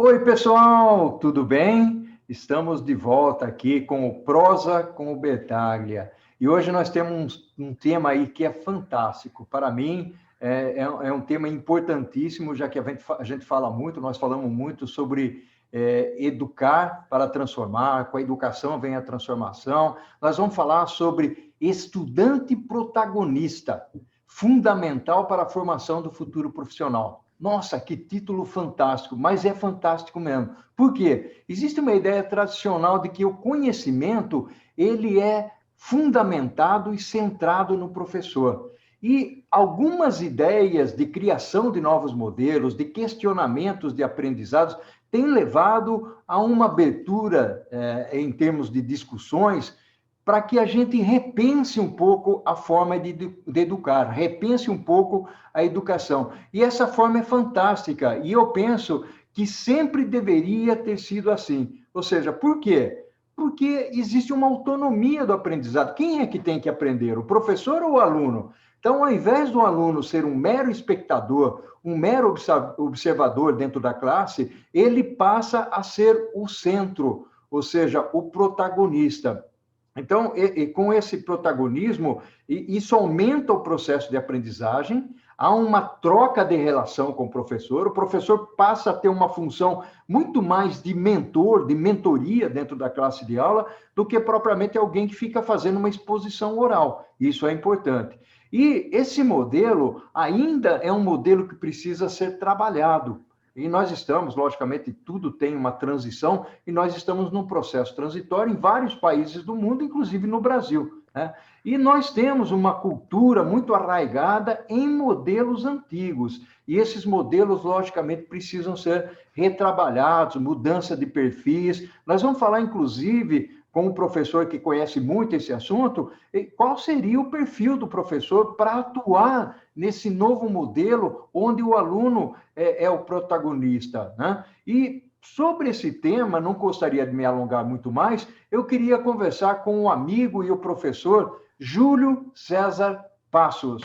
Oi, pessoal, tudo bem? Estamos de volta aqui com o Prosa com o Bertaglia. E hoje nós temos um tema aí que é fantástico. Para mim, é um tema importantíssimo, já que a gente fala muito, nós falamos muito sobre educar para transformar, com a educação vem a transformação. Nós vamos falar sobre estudante protagonista, fundamental para a formação do futuro profissional. Nossa, que título fantástico, mas é fantástico mesmo. Por quê? Existe uma ideia tradicional de que o conhecimento, ele é fundamentado e centrado no professor. E algumas ideias de criação de novos modelos, de questionamentos de aprendizados, têm levado a uma abertura em termos de discussões para que a gente repense um pouco a forma de educar, repense um pouco a educação. E essa forma é fantástica, e eu penso que sempre deveria ter sido assim. Ou seja, por quê? Porque existe uma autonomia do aprendizado. Quem é que tem que aprender, o professor ou o aluno? Então, ao invés do aluno ser um mero espectador, um mero observador dentro da classe, ele passa a ser o centro, ou seja, o protagonista. Então, com esse protagonismo, isso aumenta o processo de aprendizagem, há uma troca de relação com o professor passa a ter uma função muito mais de mentor, de mentoria dentro da classe de aula, do que propriamente alguém que fica fazendo uma exposição oral. Isso é importante. E esse modelo ainda é um modelo que precisa ser trabalhado. E nós estamos, logicamente, tudo tem uma transição, e nós estamos num processo transitório em vários países do mundo, inclusive no Brasil, né? E nós temos uma cultura muito arraigada em modelos antigos, e esses modelos, logicamente, precisam ser retrabalhados, mudança de perfis. Nós vamos falar, inclusive, com um professor que conhece muito esse assunto, qual seria o perfil do professor para atuar nesse novo modelo onde o aluno é o protagonista, né? E sobre esse tema, não gostaria de me alongar muito mais, eu queria conversar com o amigo e o professor Júlio César Passos.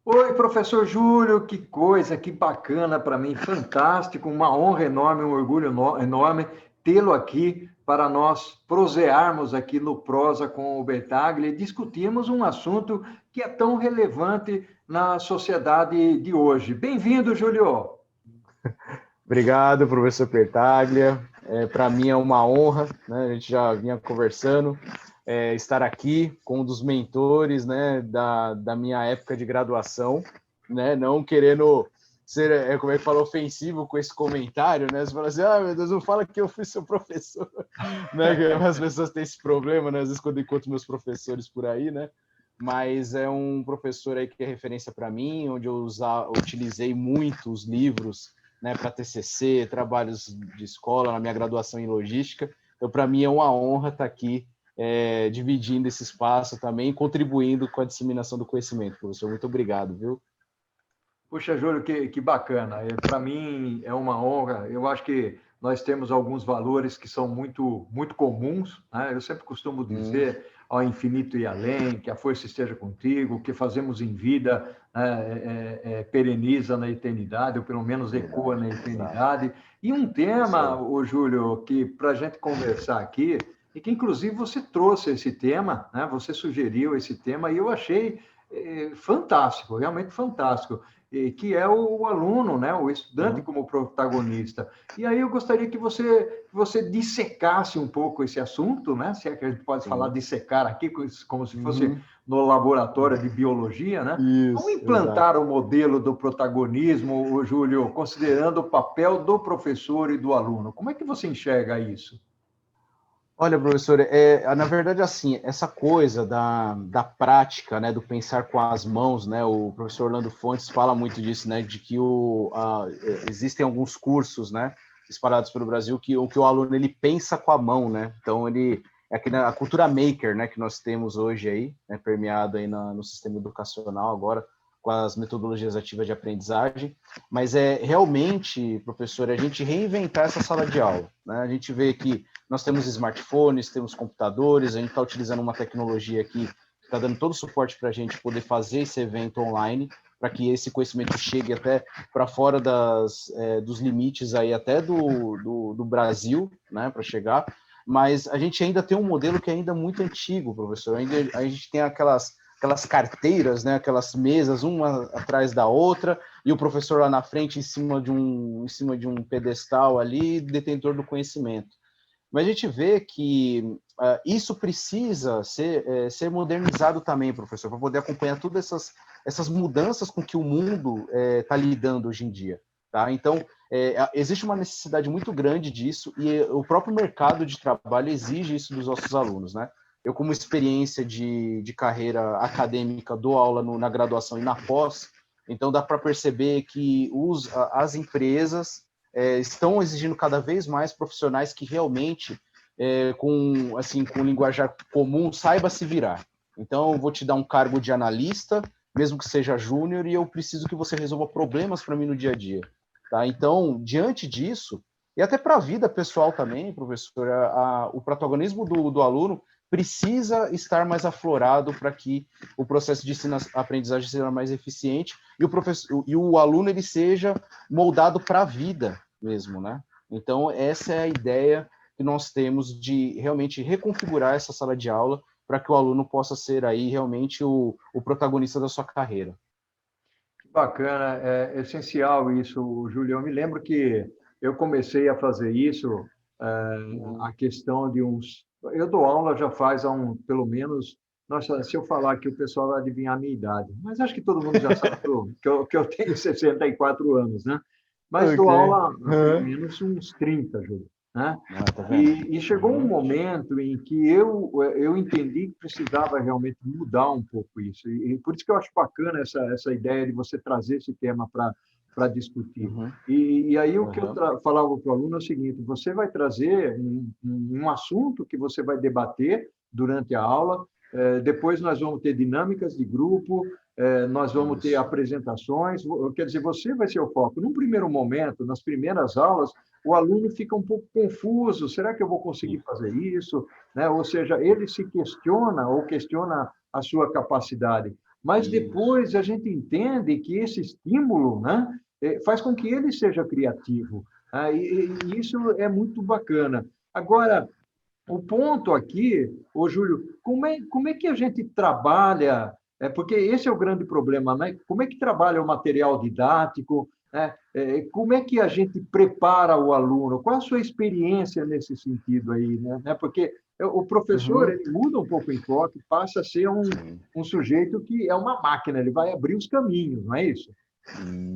Oi, professor Júlio, que coisa, que bacana para mim, fantástico, uma honra enorme, um orgulho enorme tê-lo aqui para nós prosearmos aqui no Prosa com o Bertaglia e discutirmos um assunto que é tão relevante na sociedade de hoje. Bem-vindo, Júlio. Obrigado, professor Bertaglia. Para mim é uma honra, né? A gente já vinha conversando, estar aqui com um dos mentores, né, da minha época de graduação, né? Não querendo ser, como é que fala, ofensivo com esse comentário, né? Você fala assim, meu Deus, não fala que eu fui seu professor, né? As pessoas têm esse problema, né? Às vezes quando eu encontro meus professores por aí, né? Mas é um professor aí que é referência para mim, onde eu utilizei muito os livros, né, para TCC, trabalhos de escola, na minha graduação em logística. Então, para mim é uma honra estar aqui dividindo esse espaço também, contribuindo com a disseminação do conhecimento, professor. Muito obrigado, viu? Puxa, Júlio, que bacana. Para mim é uma honra. Eu acho que nós temos alguns valores que são muito comuns, né? Eu sempre costumo dizer ao infinito e além, que a força esteja contigo, o que fazemos em vida pereniza na eternidade, ou pelo menos ecoa na eternidade. E um tema, ô Júlio, que para a gente conversar aqui, e que inclusive você trouxe esse tema, né? Você sugeriu esse tema, e eu achei fantástico, realmente fantástico, que é o aluno, né, o estudante como protagonista. E aí eu gostaria que você dissecasse um pouco esse assunto, né, se é que a gente pode falar dissecar aqui, como se fosse no laboratório de biologia, né? Como implantar o modelo do protagonismo, Júlio, considerando o papel do professor e do aluno? Como é que você enxerga isso? Olha, professor, na verdade, assim, essa coisa da prática, né, do pensar com as mãos, né, o professor Orlando Fontes fala muito disso, né, de que existem alguns cursos, né, espalhados pelo Brasil, que o aluno, ele pensa com a mão, né, então ele, a cultura maker, né, que nós temos hoje aí, né, permeada aí no sistema educacional agora, com as metodologias ativas de aprendizagem, mas realmente, professor, a gente reinventar essa sala de aula, né, a gente vê que nós temos smartphones, temos computadores, a gente está utilizando uma tecnologia aqui que está dando todo o suporte para a gente poder fazer esse evento online, para que esse conhecimento chegue até para fora dos limites aí até do Brasil, né, para chegar. Mas a gente ainda tem um modelo que é ainda muito antigo, professor. A gente tem aquelas carteiras, né, aquelas mesas, uma atrás da outra, e o professor lá na frente, em cima de um pedestal ali, detentor do conhecimento. Mas a gente vê que isso precisa ser modernizado também, professor, para poder acompanhar todas essas mudanças com que o mundo está lidando hoje em dia. Tá? Então, existe uma necessidade muito grande disso, e o próprio mercado de trabalho exige isso dos nossos alunos, né? Eu, como experiência de carreira acadêmica, dou aula na graduação e na pós, então dá para perceber que as empresas estão exigindo cada vez mais profissionais que realmente, com linguajar comum, saiba se virar. Então, eu vou te dar um cargo de analista, mesmo que seja júnior, e eu preciso que você resolva problemas para mim no dia a dia. Tá? Então, diante disso, e até para a vida pessoal também, professor, o protagonismo do aluno precisa estar mais aflorado para que o processo de ensino-aprendizagem seja mais eficiente e o aluno ele seja moldado para a vida mesmo, né? Então, essa é a ideia que nós temos de realmente reconfigurar essa sala de aula para que o aluno possa ser aí realmente o protagonista da sua carreira. Que bacana, é essencial isso, Júlio. Eu me lembro que eu comecei a fazer isso, a questão de uns... Eu dou aula já faz pelo menos... Nossa, se eu falar que o pessoal vai adivinhar a minha idade, mas acho que todo mundo já sabe que eu tenho 64 anos, né? Mas dou aula há pelo menos uns 30, Júlio. Né? E chegou um momento em que eu entendi que precisava realmente mudar um pouco isso. E por isso que eu acho bacana essa ideia de você trazer esse tema para discutir. E aí o que eu falava para o aluno é o seguinte: você vai trazer um assunto que você vai debater durante a aula, depois nós vamos ter dinâmicas de grupo, nós vamos ter apresentações, quer dizer, você vai ser o foco. Num primeiro momento, nas primeiras aulas, o aluno fica um pouco confuso, será que eu vou conseguir fazer isso? Né? Ou seja, ele se questiona ou questiona a sua capacidade. Mas depois a gente entende que esse estímulo, né, faz com que ele seja criativo. E isso é muito bacana. Agora, o ponto aqui, Júlio, como é que a gente trabalha? Porque esse é o grande problema, né? Como é que trabalha o material didático? Né? Como é que a gente prepara o aluno? Qual a sua experiência nesse sentido aí? Né? Porque o professor ele muda um pouco o enfoque, passa a ser um sujeito que é uma máquina, ele vai abrir os caminhos, não é isso?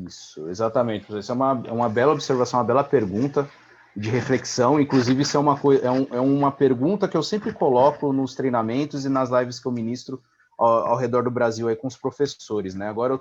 Isso, exatamente. Isso é uma bela observação, uma bela pergunta de reflexão. Inclusive, isso é uma pergunta que eu sempre coloco nos treinamentos e nas lives que eu ministro ao redor do Brasil aí com os professores, né? Agora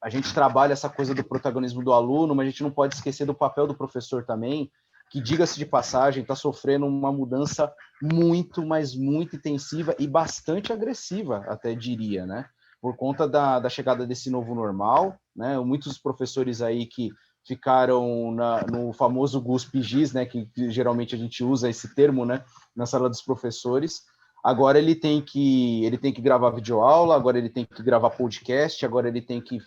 a gente trabalha essa coisa do protagonismo do aluno, mas a gente não pode esquecer do papel do professor também, que, diga-se de passagem, está sofrendo uma mudança muito, mas muito intensiva e bastante agressiva, até diria, né? Por conta da chegada desse novo normal, né? Muitos professores aí que ficaram no famoso GUS-PIGIS, né? Que geralmente a gente usa esse termo, né? Na sala dos professores. Agora ele tem que gravar videoaula, agora ele tem que gravar podcast, agora ele tem que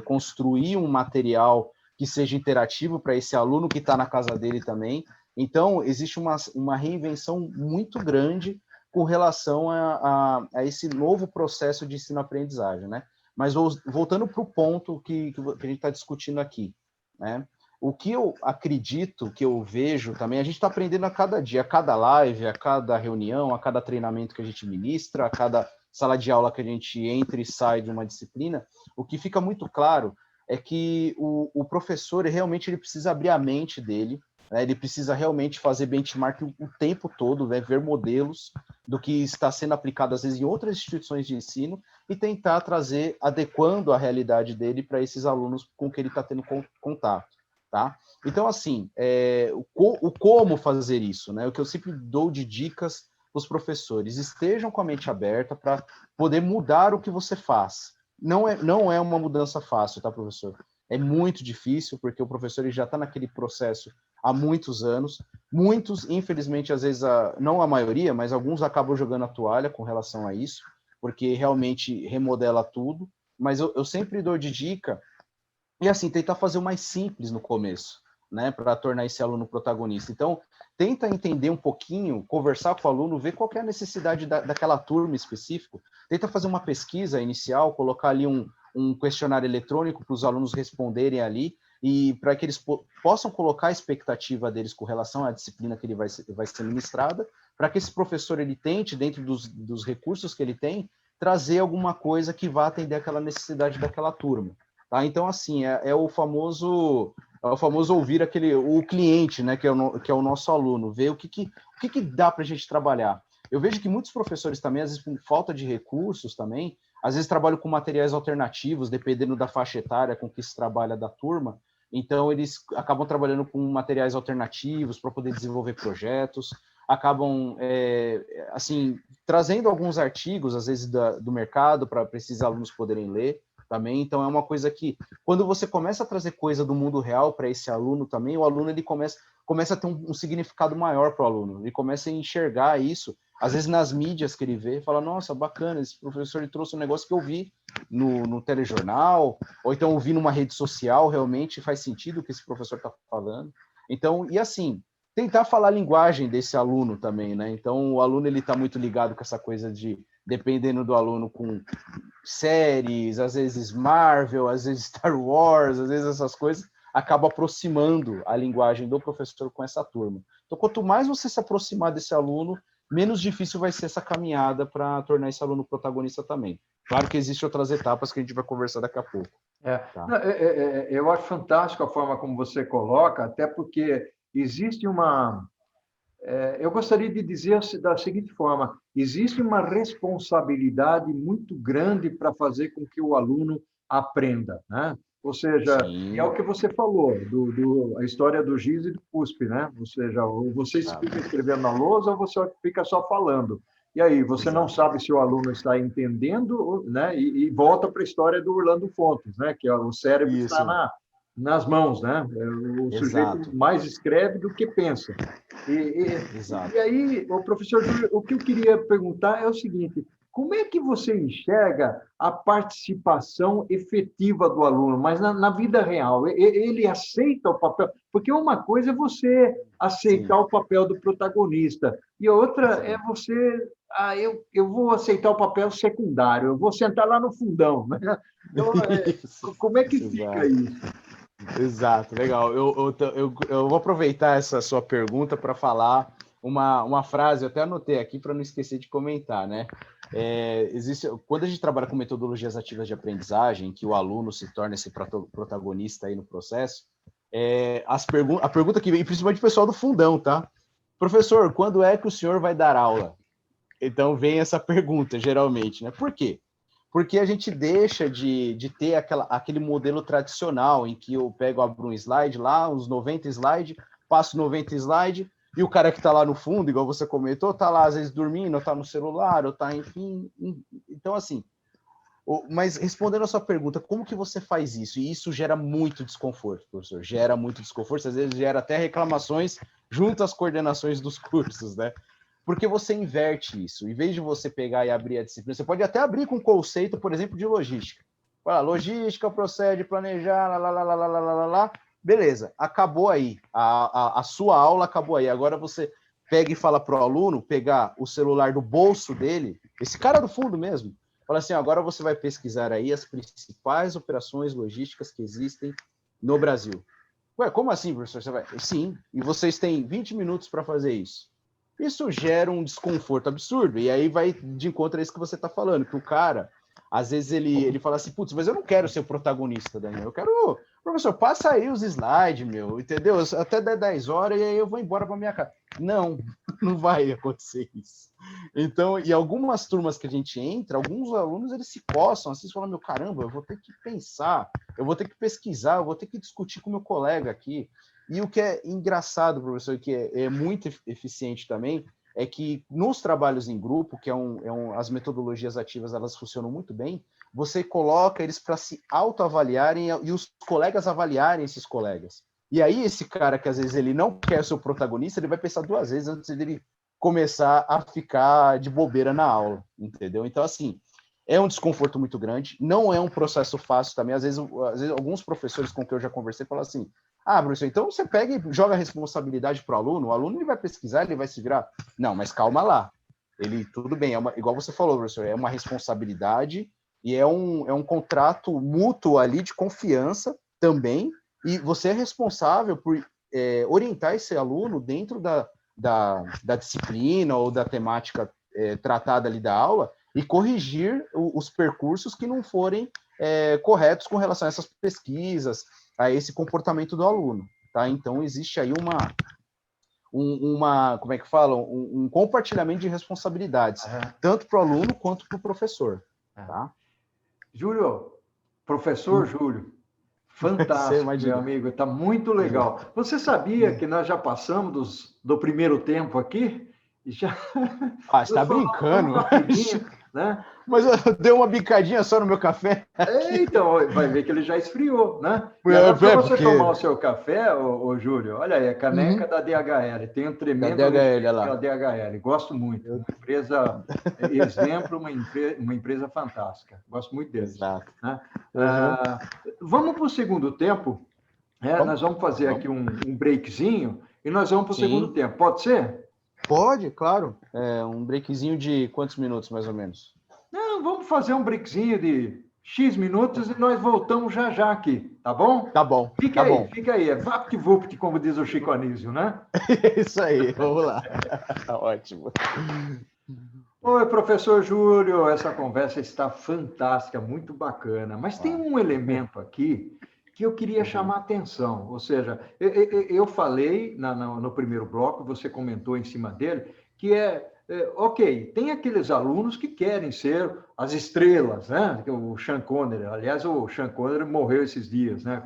construir um material que seja interativo para esse aluno que está na casa dele também. Então, existe uma reinvenção muito grande com relação a esse novo processo de ensino-aprendizagem, né? Mas voltando para o ponto que a gente está discutindo aqui, né? O que eu acredito, que eu vejo também, a gente está aprendendo a cada dia, a cada live, a cada reunião, a cada treinamento que a gente ministra, a cada sala de aula que a gente entra e sai de uma disciplina, o que fica muito claro é que o professor realmente ele precisa abrir a mente dele, né? Ele precisa realmente fazer benchmark o tempo todo, né? Ver modelos do que está sendo aplicado às vezes em outras instituições de ensino e tentar trazer, adequando a realidade dele para esses alunos com que ele está tendo contato. Tá? Então, assim, o como fazer isso, né? O que eu sempre dou de dicas para os professores: estejam com a mente aberta para poder mudar o que você faz. Não é uma mudança fácil, tá, professor? É muito difícil, porque o professor ele já está naquele processo há muitos anos. Muitos, infelizmente, às vezes, não a maioria, mas alguns acabam jogando a toalha com relação a isso, porque realmente remodela tudo. mas eu sempre dou de dica, e assim, tentar fazer o mais simples no começo, né, para tornar esse aluno protagonista. Então, tenta entender um pouquinho, conversar com o aluno, ver qual que é a necessidade daquela turma específica, tenta fazer uma pesquisa inicial, colocar ali um questionário eletrônico para os alunos responderem ali, e para que eles possam colocar a expectativa deles com relação à disciplina que ele vai ser ministrada, para que esse professor ele tente, dentro dos recursos que ele tem, trazer alguma coisa que vá atender aquela necessidade daquela turma. Tá? Então, assim, é o famoso ouvir o cliente, né, que é o nosso aluno, ver o que dá para a gente trabalhar. Eu vejo que muitos professores também, às vezes por falta de recursos também, às vezes trabalham com materiais alternativos, dependendo da faixa etária com que se trabalha da turma, então eles acabam trabalhando com materiais alternativos para poder desenvolver projetos, acabam, assim, trazendo alguns artigos, às vezes, do mercado para esses alunos poderem ler também. Então, é uma coisa que, quando você começa a trazer coisa do mundo real para esse aluno também, o aluno ele começa a ter um significado maior para o aluno, ele começa a enxergar isso, às vezes nas mídias que ele vê, fala, nossa, bacana, esse professor ele trouxe um negócio que eu vi no telejornal, ou então eu vi numa rede social, realmente faz sentido o que esse professor está falando. Então, e assim, tentar falar a linguagem desse aluno também, né? Então, o aluno ele está muito ligado com essa coisa de, dependendo do aluno, com séries, às vezes Marvel, às vezes Star Wars, às vezes essas coisas, acaba aproximando a linguagem do professor com essa turma. Então, quanto mais você se aproximar desse aluno, menos difícil vai ser essa caminhada para tornar esse aluno protagonista também. Claro que existem outras etapas que a gente vai conversar daqui a pouco. Tá? Eu acho fantástico a forma como você coloca, até porque existe uma... Eu gostaria de dizer da seguinte forma: existe uma responsabilidade muito grande para fazer com que o aluno aprenda, né? Ou seja, é o que você falou, a história do giz e do cuspe, né? Ou seja, ou você fica escrevendo na lousa ou você fica só falando. E aí, você não sabe se o aluno está entendendo, né? E volta para a história do Orlando Fontes, né? Que o cérebro está nas mãos, né? O sujeito mais escreve do que pensa. E aí, o professor Júlio, o que eu queria perguntar é o seguinte: como é que você enxerga a participação efetiva do aluno, mas na vida real? Ele aceita o papel? Porque uma coisa é você aceitar o papel do protagonista, e outra é você... eu vou aceitar o papel secundário, eu vou sentar lá no fundão. Né? Então, como é que fica isso? Exato, legal. Eu vou aproveitar essa sua pergunta para falar uma frase, eu até anotei aqui para não esquecer de comentar, né? Quando a gente trabalha com metodologias ativas de aprendizagem, que o aluno se torna esse protagonista aí no processo, a pergunta que vem, principalmente o pessoal do fundão, tá? Professor, quando é que o senhor vai dar aula? Então vem essa pergunta, geralmente, né? Por quê? Porque a gente deixa de ter aquele modelo tradicional em que eu abro um slide lá, uns 90 slides, passo 90 slides, e o cara que está lá no fundo, igual você comentou, está lá às vezes dormindo, ou está no celular, ou está, enfim. Então, assim, mas respondendo a sua pergunta, como que você faz isso? E isso gera muito desconforto, professor, gera muito desconforto, às vezes gera até reclamações junto às coordenações dos cursos, né? Porque você inverte isso. Em vez de você pegar e abrir a disciplina, você pode até abrir com o conceito, por exemplo, de logística. Logística procede planejar, lá. Beleza, acabou aí. A sua aula acabou aí. Agora você pega e fala para o aluno pegar o celular do bolso dele, esse cara do fundo mesmo, fala assim, agora você vai pesquisar aí as principais operações logísticas que existem no Brasil. Ué, como assim, professor? Você vai... Sim, e vocês têm 20 minutos para fazer isso. Isso gera um desconforto absurdo, e aí vai de encontro a isso que você está falando, que o cara, às vezes ele fala assim, putz, mas eu não quero ser o protagonista, Daniel, eu quero, professor, passa aí os slides, meu, entendeu? Até 10 horas e aí eu vou embora para minha casa. Não, não vai acontecer isso. Então, e algumas turmas que a gente entra, alguns alunos, eles se coçam, assim, falam, meu, caramba, eu vou ter que pensar, eu vou ter que pesquisar, eu vou ter que discutir com o meu colega aqui. E o que é engraçado, professor, que é muito eficiente também, é que nos trabalhos em grupo, que as metodologias ativas, elas funcionam muito bem, você coloca eles para se autoavaliarem e os colegas avaliarem esses colegas. E aí esse cara que às vezes ele não quer ser o protagonista, ele vai pensar 2 vezes antes dele começar a ficar de bobeira na aula, entendeu? Então, assim, é um desconforto muito grande, não é um processo fácil também. Às vezes alguns professores com quem eu já conversei falam assim: professor, então você pega e joga a responsabilidade para o aluno ele vai pesquisar, ele vai se virar. Não, mas calma lá. Tudo bem, igual você falou, professor, é uma responsabilidade e é um contrato mútuo ali de confiança também, e você é responsável por orientar esse aluno dentro da disciplina ou da temática tratada ali da aula e corrigir os percursos que não forem corretos com relação a essas pesquisas, a esse comportamento do aluno, tá? Então, existe aí como é que fala? Um compartilhamento de responsabilidades, tanto para o aluno quanto para o professor, tá? Júlio, professor Júlio, fantástico, meu amigo, está muito legal. Você sabia que nós já passamos do primeiro tempo aqui? Já... você está brincando. Né? Mas eu dei uma bicadinha só no meu café. Então, vai ver que ele já esfriou, né? E agora, para você tomar o seu café, ô Júlio, olha aí, a caneca da DHL. Tem um tremendo da DHL. Gosto muito. Uma empresa exemplo, uma empresa fantástica. Gosto muito deles. Exato. Né? Vamos para o segundo tempo. Nós vamos fazer aqui um breakzinho e nós vamos para o segundo tempo. Pode ser? Pode, claro. Um breakzinho de quantos minutos, mais ou menos? Não, vamos fazer um breakzinho de X minutos e nós voltamos já aqui, tá bom? Tá bom. Fica aí. É vapt-vupt, como diz o Chico Anísio, né? Isso aí, vamos lá. Ótimo. Oi, professor Júlio, essa conversa está fantástica, muito bacana, mas tem um elemento aqui que eu queria chamar a atenção, ou seja, eu falei no primeiro bloco, você comentou em cima dele, que ok, tem aqueles alunos que querem ser as estrelas, né? O Sean Connery, aliás, o Sean Connery morreu esses dias, né?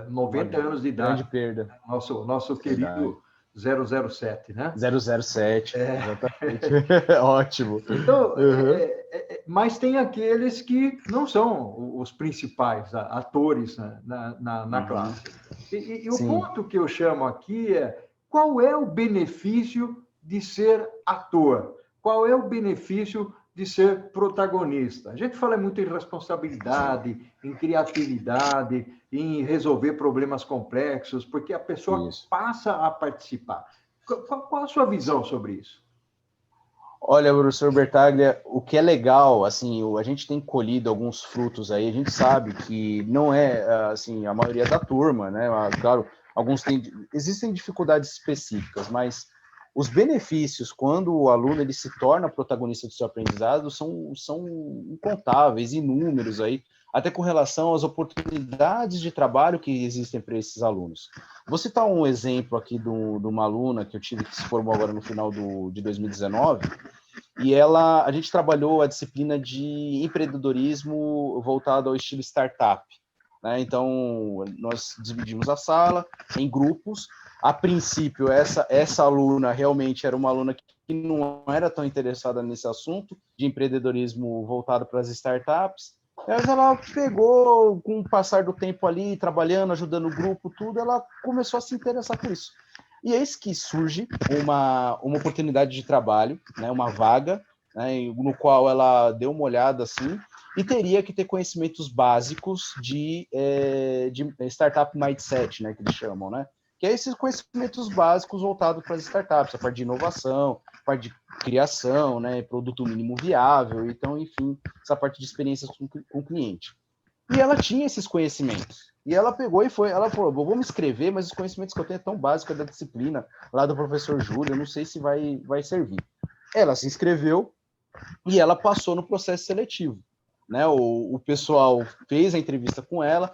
90 anos de idade. Grande perda. Nosso querido 007, né? 007, exatamente. Ótimo. Então, mas tem aqueles que não são os principais atores na classe. E o ponto que eu chamo aqui é qual é o benefício de ser ator? Qual é o benefício de ser protagonista? A gente fala muito em responsabilidade, em criatividade, em resolver problemas complexos, porque a pessoa passa a participar. Qual a sua visão sobre isso? Olha, professor Bertaglia, o que é legal, assim, a gente tem colhido alguns frutos aí, a gente sabe que não é, assim, a maioria da turma, né? Claro, existem dificuldades específicas, mas os benefícios, quando o aluno ele se torna protagonista do seu aprendizado, são incontáveis, inúmeros aí, até com relação às oportunidades de trabalho que existem para esses alunos. Vou citar um exemplo aqui de uma aluna que eu tive, que se formou agora no final de 2019, e a gente trabalhou a disciplina de empreendedorismo voltado ao estilo startup, né? Então, nós dividimos a sala em grupos. A princípio, essa aluna realmente era uma aluna que não era tão interessada nesse assunto de empreendedorismo voltado para as startups. Mas ela pegou, com o passar do tempo ali, trabalhando, ajudando o grupo, tudo, ela começou a se interessar por isso. E eis que surge uma oportunidade de trabalho, né, uma vaga, né, no qual ela deu uma olhada assim, e teria que ter conhecimentos básicos de startup mindset, né, que eles chamam, né? Que é esses conhecimentos básicos voltados para as startups, a parte de inovação, a parte de criação, né, produto mínimo viável, então, enfim, essa parte de experiências com o cliente. E ela tinha esses conhecimentos. E ela pegou ela falou, vou me inscrever, mas os conhecimentos que eu tenho é tão básicos da disciplina lá do professor Júlio, eu não sei se vai servir. Ela se inscreveu e ela passou no processo seletivo. Né, o pessoal fez a entrevista com ela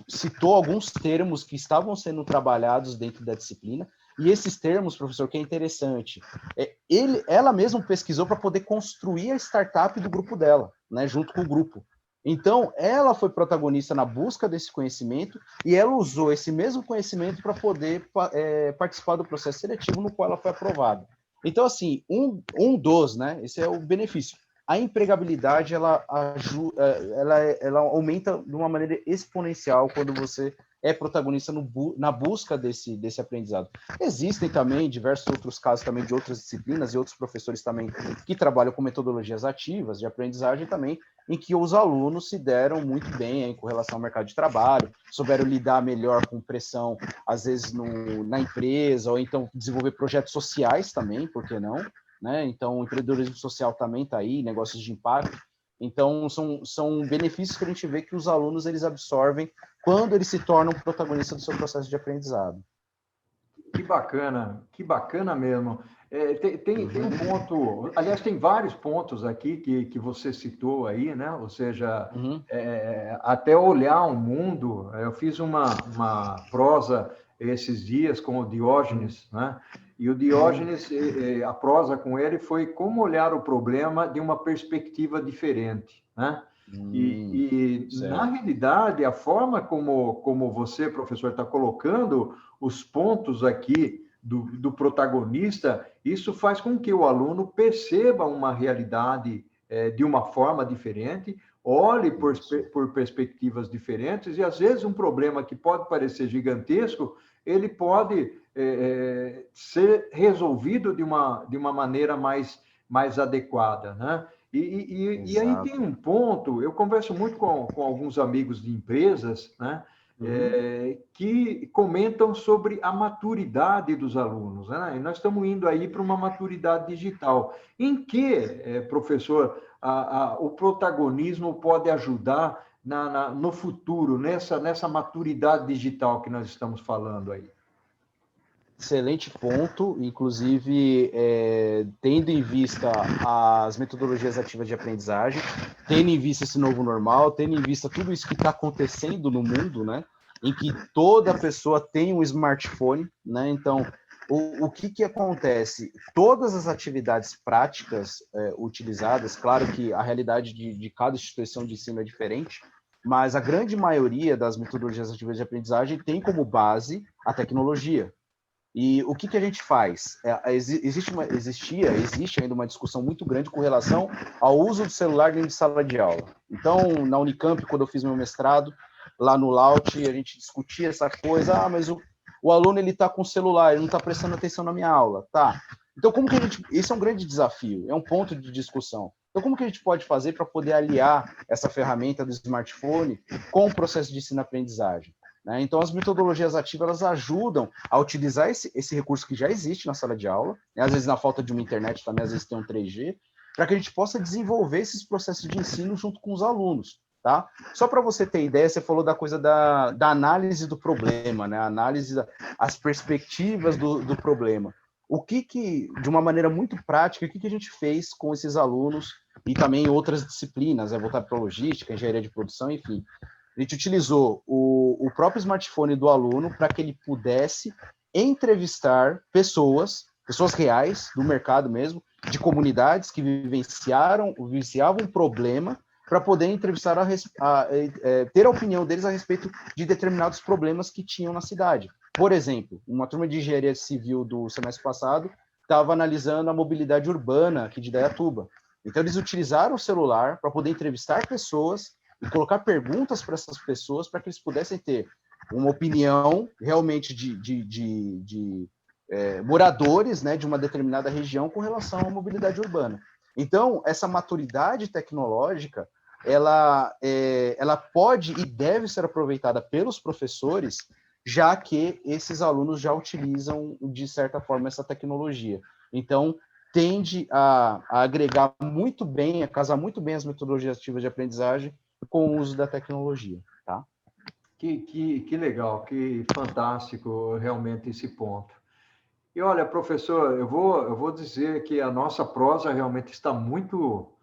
citou alguns termos que estavam sendo trabalhados dentro da disciplina, e esses termos, professor, que é interessante, ela mesma pesquisou para poder construir a startup do grupo dela, né, junto com o grupo. Então, ela foi protagonista na busca desse conhecimento e ela usou esse mesmo conhecimento para poder participar do processo seletivo no qual ela foi aprovada. Então, assim, né, esse é o benefício. A empregabilidade, ela aumenta de uma maneira exponencial quando você é protagonista na busca desse aprendizado. Existem também diversos outros casos também de outras disciplinas e outros professores também que trabalham com metodologias ativas de aprendizagem também, em que os alunos se deram muito bem aí, com relação ao mercado de trabalho, souberam lidar melhor com pressão, às vezes, na empresa, ou então desenvolver projetos sociais também, por que não? Né? Então, o empreendedorismo social também está aí, negócios de impacto. Então, são benefícios que a gente vê que os alunos eles absorvem quando eles se tornam protagonistas do seu processo de aprendizado. Que bacana mesmo. Tem um ponto, aliás, tem vários pontos aqui que você citou aí, né? Ou seja, até olhar o mundo. Eu fiz uma prosa esses dias com o Diógenes, né? E o Diógenes, a prosa com ele foi como olhar o problema de uma perspectiva diferente, né? E na realidade, a forma como você, professor, está colocando os pontos aqui do protagonista, isso faz com que o aluno perceba uma realidade de uma forma diferente, olhe por perspectivas diferentes, e às vezes um problema que pode parecer gigantesco, ele pode ser resolvido de uma maneira mais adequada, né? E aí tem um ponto, eu converso muito com alguns amigos de empresas, né? Que comentam sobre a maturidade dos alunos, né? E nós estamos indo aí para uma maturidade digital. Em que, professor, o protagonismo pode ajudar no futuro, nessa maturidade digital que nós estamos falando aí? Excelente ponto, inclusive tendo em vista as metodologias ativas de aprendizagem, tendo em vista esse novo normal, tendo em vista tudo isso que está acontecendo no mundo, né, em que toda pessoa tem um smartphone, né, então o que acontece? Todas as atividades práticas utilizadas, claro que a realidade de cada instituição de ensino é diferente, mas a grande maioria das metodologias ativas de aprendizagem tem como base a tecnologia. E o que a gente faz? Existe ainda uma discussão muito grande com relação ao uso do celular dentro de sala de aula. Então, na Unicamp, quando eu fiz meu mestrado, lá no Laut, a gente discutia essa coisa, mas o aluno ele está com o celular, ele não está prestando atenção na minha aula. Tá. Então, como que a gente... Esse é um grande desafio, é um ponto de discussão. Então, como que a gente pode fazer para poder aliar essa ferramenta do smartphone com o processo de ensino-aprendizagem? Então, as metodologias ativas elas ajudam a utilizar esse recurso que já existe na sala de aula, né? Às vezes na falta de uma internet também, às vezes tem um 3G, para que a gente possa desenvolver esses processos de ensino junto com os alunos. Tá? Só para você ter ideia, você falou da coisa da análise do problema, né? As perspectivas do problema. De uma maneira muito prática, o que a gente fez com esses alunos e também outras disciplinas, voltado para logística, engenharia de produção, enfim. A gente utilizou o próprio smartphone do aluno para que ele pudesse entrevistar pessoas reais do mercado mesmo, de comunidades que vivenciavam um problema, para poder entrevistar, ter a opinião deles a respeito de determinados problemas que tinham na cidade. Por exemplo, uma turma de engenharia civil do semestre passado estava analisando a mobilidade urbana aqui de Dayatuba. Então, eles utilizaram o celular para poder entrevistar pessoas e colocar perguntas para essas pessoas para que eles pudessem ter uma opinião realmente de moradores, né, de uma determinada região com relação à mobilidade urbana. Então, essa maturidade tecnológica, ela pode e deve ser aproveitada pelos professores, já que esses alunos já utilizam, de certa forma, essa tecnologia. Então, tende a agregar muito bem, a casar muito bem as metodologias ativas de aprendizagem com o uso da tecnologia, tá? Que legal, que fantástico realmente esse ponto. E olha, professor, eu vou dizer que a nossa prosa realmente está muito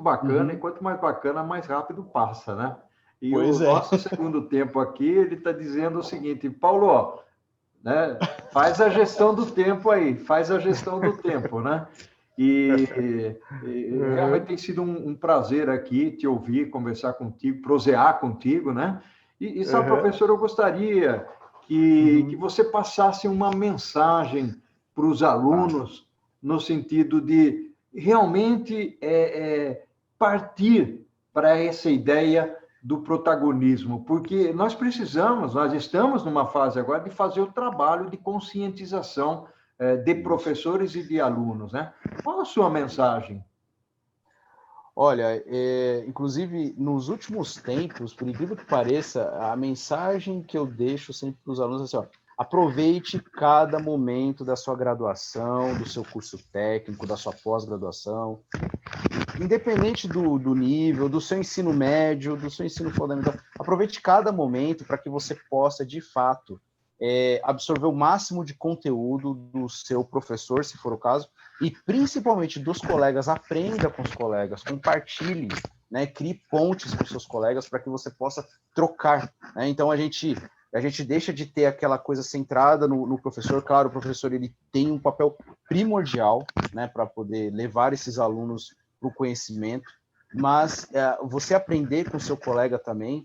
bacana, e quanto mais bacana, mais rápido passa, né? E nosso segundo tempo aqui, ele está dizendo o seguinte, Paulo, né, faz a gestão do tempo aí, né? E realmente tem sido um prazer aqui te ouvir, conversar contigo, prosear contigo, né? E sabe, professor, eu gostaria que você passasse uma mensagem para os alunos, no sentido de realmente partir para essa ideia do protagonismo, porque nós estamos numa fase agora de fazer o trabalho de conscientização de professores e de alunos, né? Qual a sua mensagem? Olha, inclusive nos últimos tempos, por incrível que pareça, a mensagem que eu deixo sempre para os alunos é assim, ó, aproveite cada momento da sua graduação, do seu curso técnico, da sua pós-graduação, independente do nível, do seu ensino médio, do seu ensino fundamental, aproveite cada momento para que você possa, de fato, absorver o máximo de conteúdo do seu professor, se for o caso, e principalmente dos colegas. Aprenda com os colegas, compartilhe, né, crie pontes com seus colegas para que você possa trocar, né? Então a gente deixa de ter aquela coisa centrada no professor. Claro, o professor ele tem um papel primordial, né, para poder levar esses alunos para o conhecimento, mas você aprender com o seu colega também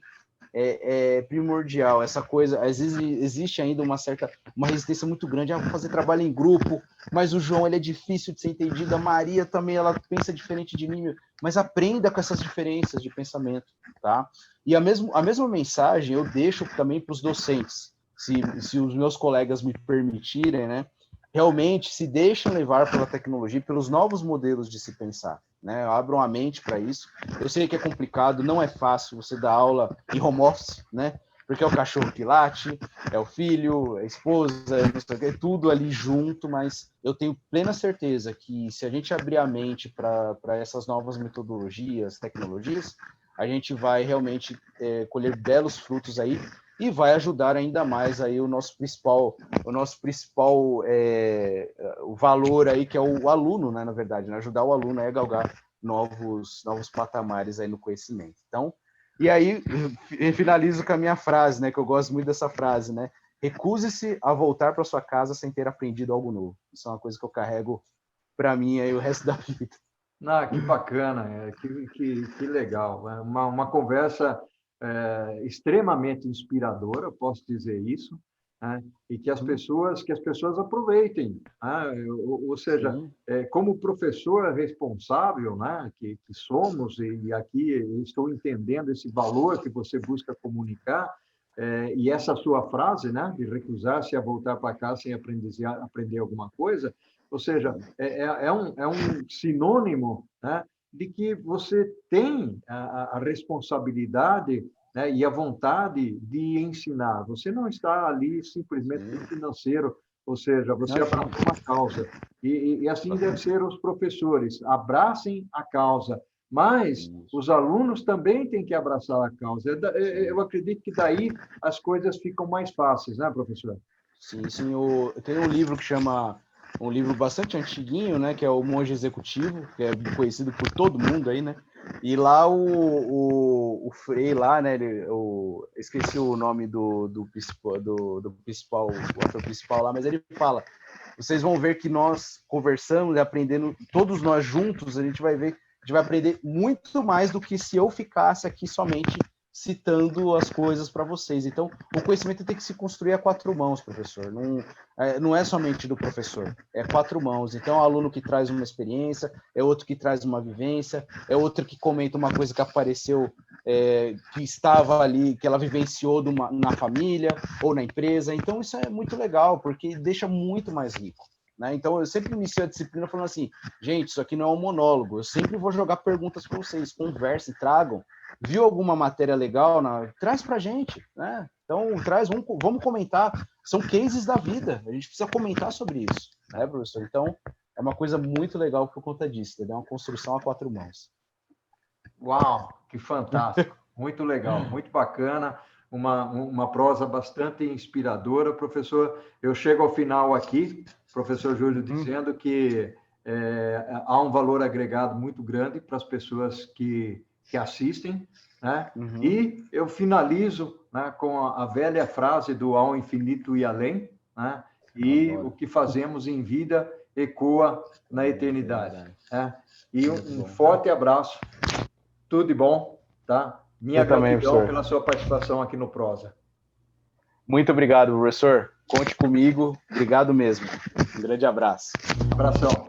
é primordial. Essa coisa, às vezes existe ainda uma resistência muito grande, vou fazer trabalho em grupo, mas o João ele é difícil de ser entendido, a Maria também ela pensa diferente de mim, mas aprenda com essas diferenças de pensamento, tá? E a mesma mensagem eu deixo também para os docentes, se os meus colegas me permitirem, né? Realmente se deixam levar pela tecnologia, pelos novos modelos de se pensar, né? Abram a mente para isso. Eu sei que é complicado, não é fácil você dar aula em home office, né? Porque é o cachorro que late, é o filho, é a esposa, é tudo ali junto, mas eu tenho plena certeza que se a gente abrir a mente para essas novas metodologias, tecnologias, a gente vai realmente colher belos frutos aí e vai ajudar ainda mais aí o nosso principal o valor aí, que é o aluno, né, na verdade, né? Ajudar o aluno a galgar novos patamares aí no conhecimento. Então, e aí eu finalizo com a minha frase, né, que eu gosto muito dessa frase, né? Recuse-se a voltar para sua casa sem ter aprendido algo novo. Isso é uma coisa que eu carrego para mim aí o resto da vida. Que bacana, que legal. Uma conversa extremamente inspiradora, posso dizer isso, né? E que as pessoas aproveitem, né? Ou seja, como professor responsável, né, que somos, e aqui eu estou entendendo esse valor que você busca comunicar, e essa sua frase, né, de recusar-se a voltar para casa sem aprender alguma coisa, ou seja, é um sinônimo, né, de que você tem a responsabilidade, né, e a vontade de ensinar. Você não está ali simplesmente por financeiro, ou seja, você abraça uma causa. E assim deve ser os professores. Abracem a causa, mas os alunos também têm que abraçar a causa. Eu acredito que daí as coisas ficam mais fáceis, né, professor? Sim. Tem um livro que chama, um livro bastante antiguinho, né, que é o Monge Executivo, que é conhecido por todo mundo aí, né? E lá o Frei lá, né, esqueci o nome do principal, o ator principal lá, mas ele fala, vocês vão ver que nós conversamos e aprendendo, todos nós juntos, a gente vai aprender muito mais do que se eu ficasse aqui somente citando as coisas para vocês. Então, o conhecimento tem que se construir a quatro mãos, professor. Não é somente do professor, é quatro mãos. Então, é um aluno que traz uma experiência, é outro que traz uma vivência, é outro que comenta uma coisa que apareceu, que estava ali, que ela vivenciou na família ou na empresa. Então, isso é muito legal, porque deixa muito mais rico, né? Então, eu sempre inicio a disciplina falando assim, gente, isso aqui não é um monólogo, eu sempre vou jogar perguntas para vocês, conversem, tragam. Viu alguma matéria legal? Traz para a gente, né? Então, vamos comentar. São cases da vida. A gente precisa comentar sobre isso, né, professor? Então, é uma coisa muito legal por conta disso. É uma construção a quatro mãos. Uau, que fantástico. Muito legal, muito bacana. Uma prosa bastante inspiradora. Professor, eu chego ao final aqui, professor Júlio, dizendo que há um valor agregado muito grande para as pessoas que assistem, né? E eu finalizo, né, com a velha frase do ao infinito e além, né? E o que fazemos em vida ecoa na eternidade, né? E um forte abraço, tudo de bom, tá? Minha gratidão pela sua participação aqui no Prosa. Muito obrigado, professor. Conte comigo. Obrigado mesmo. Um grande abraço. Abração.